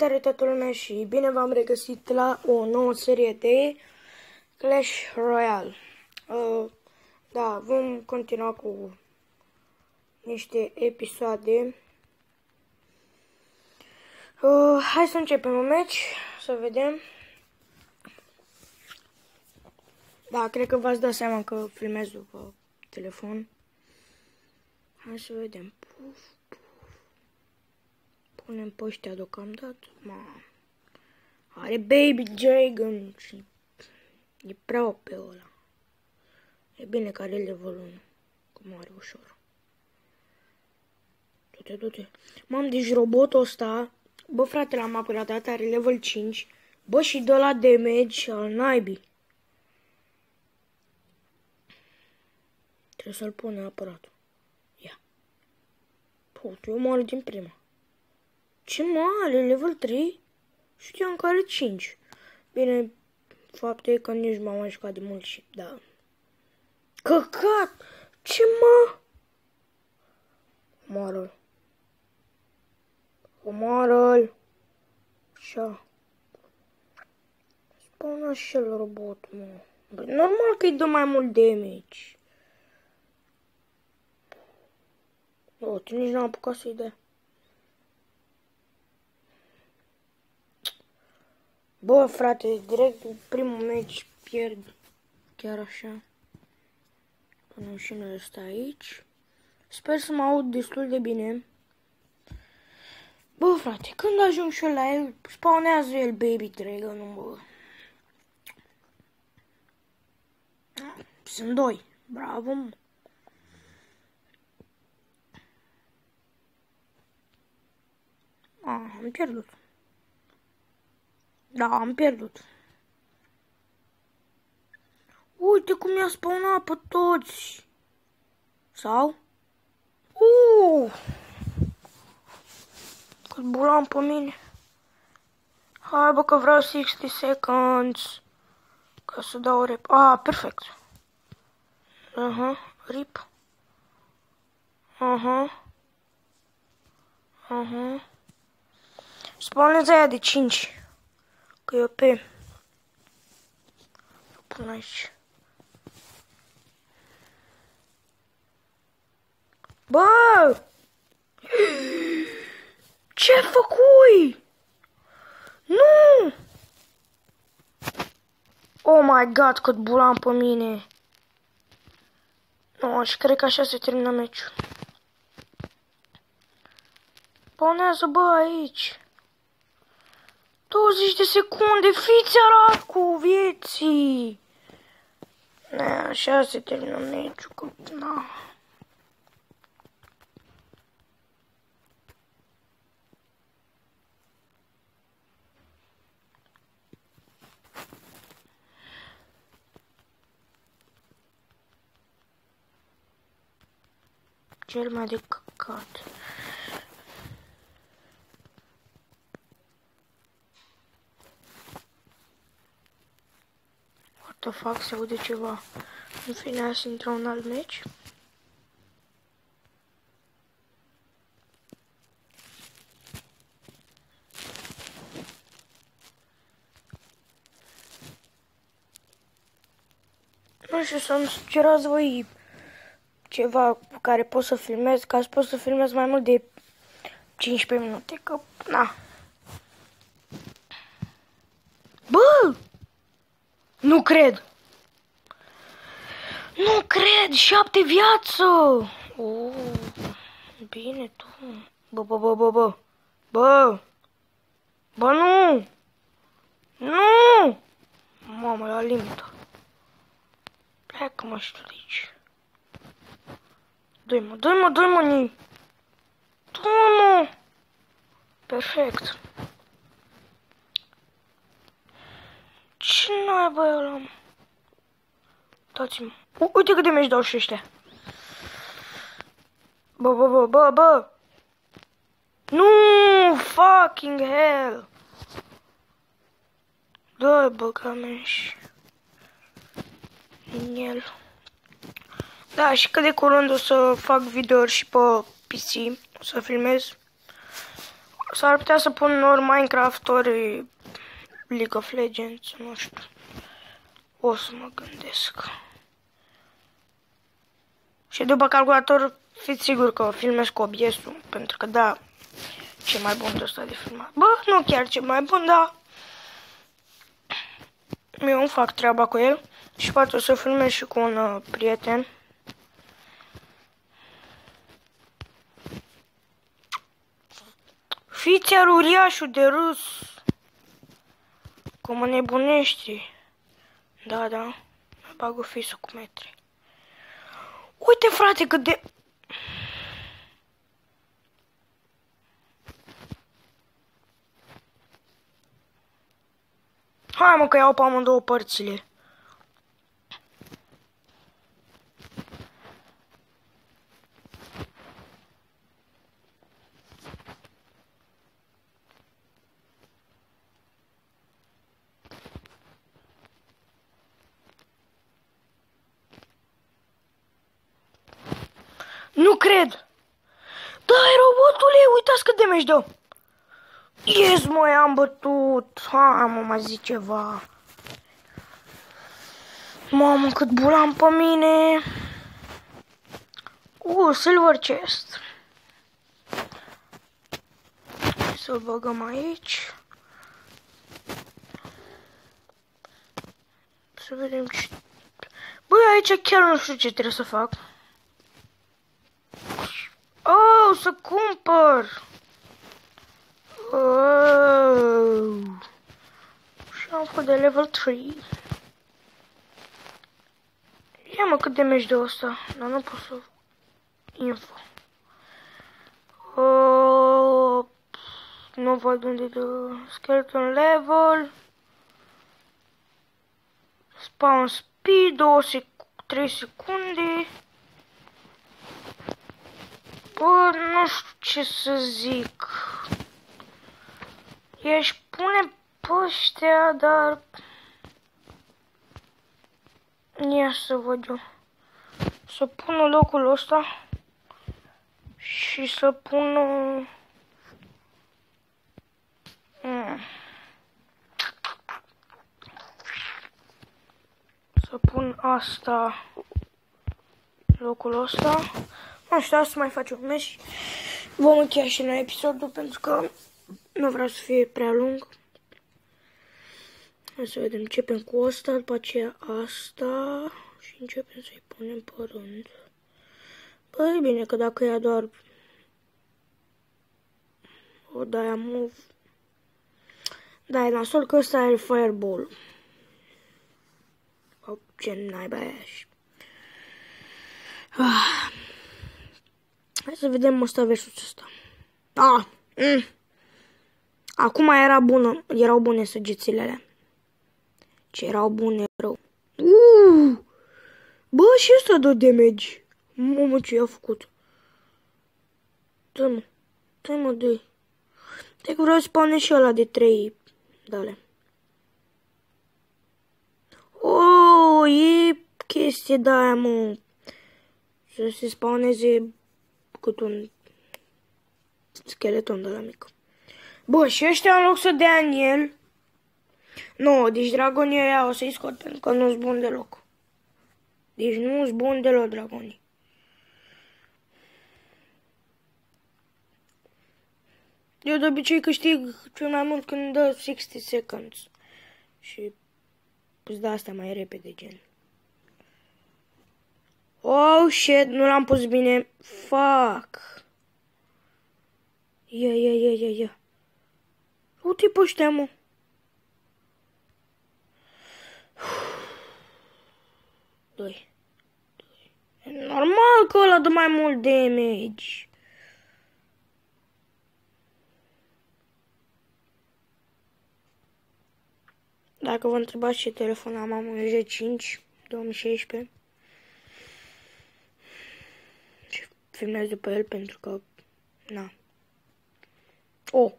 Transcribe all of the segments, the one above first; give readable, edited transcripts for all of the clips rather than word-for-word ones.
Salutare toată lumea și bine v-am regăsit la o nouă serie de Clash Royale. Da, vom continua cu niște episoade. Hai să începem un match, să vedem. Da, cred că v-ați dat seama că filmez după telefon. Hai să vedem. Punem pe ăștia deocamdată. Are Baby Dragon și e prea OP ăla. E bine că are level 1. Cum are ușor. Du-te. Mam, deci robotul ăsta, bă frate, l-am upgradat, are level 5. Bă, și dă la damage al naibii. Trebuie să-l pun neapărat. Ia. Putu, eu moară din prima. Ce mare, level 3? Știam că are 5. Bine, faptul e că nici m-am mai jucat de mult și, da. Căcat! Ce mă? Omoară-l. Omoară-l. Așa. Spune așa el robot, mă. Bă, normal că îi dă mai mult damage. Uite, nici n-am apucat să-i dea. Bă, frate, direct primul meci pierd. Chiar așa. Punem și noi ăsta aici. Sper să mă aud destul de bine. Bă, frate, când ajung și eu la el, spawnează el Baby Dragon, bă. Sunt 2. Bravo, mă. Am pierdut. Da, am pierdut. Uite cum i-a spawnat pe toți. Sau? Cât bulam pe mine. Hai bă că vreau 60 seconds. Ca să dau rep. Perfect. Rip. Spawnează aia de 5. Că eu pe. Pun aici. Bă! Ce făcui? Nu! Oh my god, cât bulam pe mine. Nu, și cred că așa se termină meciul. Spawnează, bă, aici. 20 de secunde, fiți arat cu vieții. Așa se termină meciul, că na. Cel mai de căcat. What the fuck, se aude ceva. În fine, hai să intrăm în alt meci. Nu știu, să-mi sugerați voi ceva cu care pot să filmez, ca să pot să filmez mai mult de 15 minute, că, na. Bă! Nu cred! Nu cred! 7 viață! Bine tu. Bă! Bă, nu! Nu! Mamă, la limită. Pleacă-mă și tu de aici. Dă-i mă, ni. Dă-mă! Perfect. Ce naiba e ăla, mă? Dați-mă. Uite cât de meci dau și ăștia. Bă! Nu! Fucking hell! Dă-i băgameși. În el. Da, și cât de curând o să fac videouri și pe PC, o să filmez. S-ar putea să pun ori Minecraft, ori League of Legends, nu știu. O să mă gândesc. Și după calculator, fiți sigur că filmez cu OBS-ul, pentru că da, ce mai bun de ăsta de filmat. Bă, nu chiar ce mai bun, dar eu îmi fac treaba cu el și poate o să filmez și cu un prieten. Fiți iar uriașul de râs. Cum mă nebunești. Da, da. Mă bag o fisul cu metri. Uite, frate, cât de... Hai, mă, că iau pe amândouă părțile. Nu cred! Dai, robotule, uitați cât de damage dă! Yes, mă, am bătut! Hai, mă, mai zic ceva! Mamă, cât bulam pe mine! Silver chest! Să-l băgăm aici. Să vedem ce... Băi, aici chiar nu știu ce trebuie să fac. Oh, să cumpăr! Oh. Și am făcut de level 3. Ia mă cât damage de ăsta, dar nu pot să... Info. Oh. Nu văd unde de skeleton level. Spawn speed, 3 secunde. Bă, nu știu ce să zic. I-aș pune pe ăștia, dar... Ia să văd eu. Să pun locul ăsta. Și să pun... Să pun asta. Locul ăsta. Nu știu, asta mai face un mes și vom încheia și noi episodul pentru că nu vreau să fie prea lung. Hai să vedem, începem cu asta, după aceea asta și începem să-i punem pe rând. Păi bine că dacă ia doar o de-aia move, da, e nasol că ăsta are fireball. Sau ce naiba aia și... Hai să vedem ăsta versus ăsta. Acum erau bune săgețile alea. Ce erau bune rău. Bă, și ăsta dă damage. Mamă, ce i-a făcut. Dă-mă. Dă-mă, dă-i. Te că vreau să spawne și ăla de 3 dale. Oh, e chestie de-aia, mă. Să se spawneze cât un skeleton de la mic. Bă, și ăștia în loc să dea în el. Nu, deci dragonii ăia o să-i scot pentru că nu-s bun deloc. Deci nu-s bun deloc dragonii. Eu de obicei câștig cel mai mult când dă 60 seconds. Și îți dă asta mai repede, gen. Oh, shit, nu l-am pus bine. Fuck. Ia. Uite-i pe ăștia, mă. Doi. E normal că ăla dă mai mult damage. Dacă vă întrebați ce telefon am un G5 2016. Și filmez după el pentru că... Na. Oh!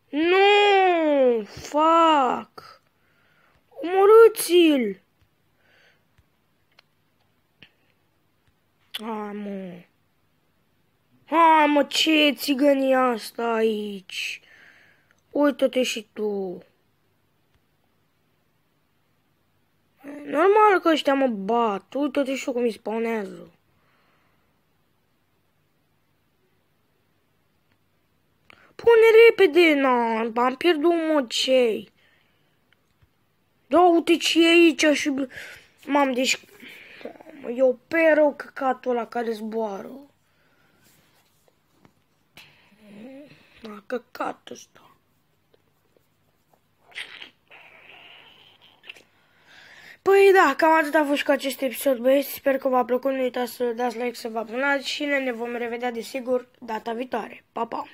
Nu! Fuck! Omorâți-l! Mă. Hai mă, ce e țigănia asta aici? Uită-te și tu. Normal că ăștia mă bat. Uită-te și tu cum îi spawnează. Pune repede, na, am pierdut mocei. Da, uite ce e aici și... Mam, deci... Eu pe rău căcatul ăla care zboară. A căcat ăsta. Păi da, cam atât a fost cu acest episod, băieți. Sper că v-a plăcut. Nu uitați să dați like, să vă abonați și ne vom revedea desigur data viitoare. Pa, pa!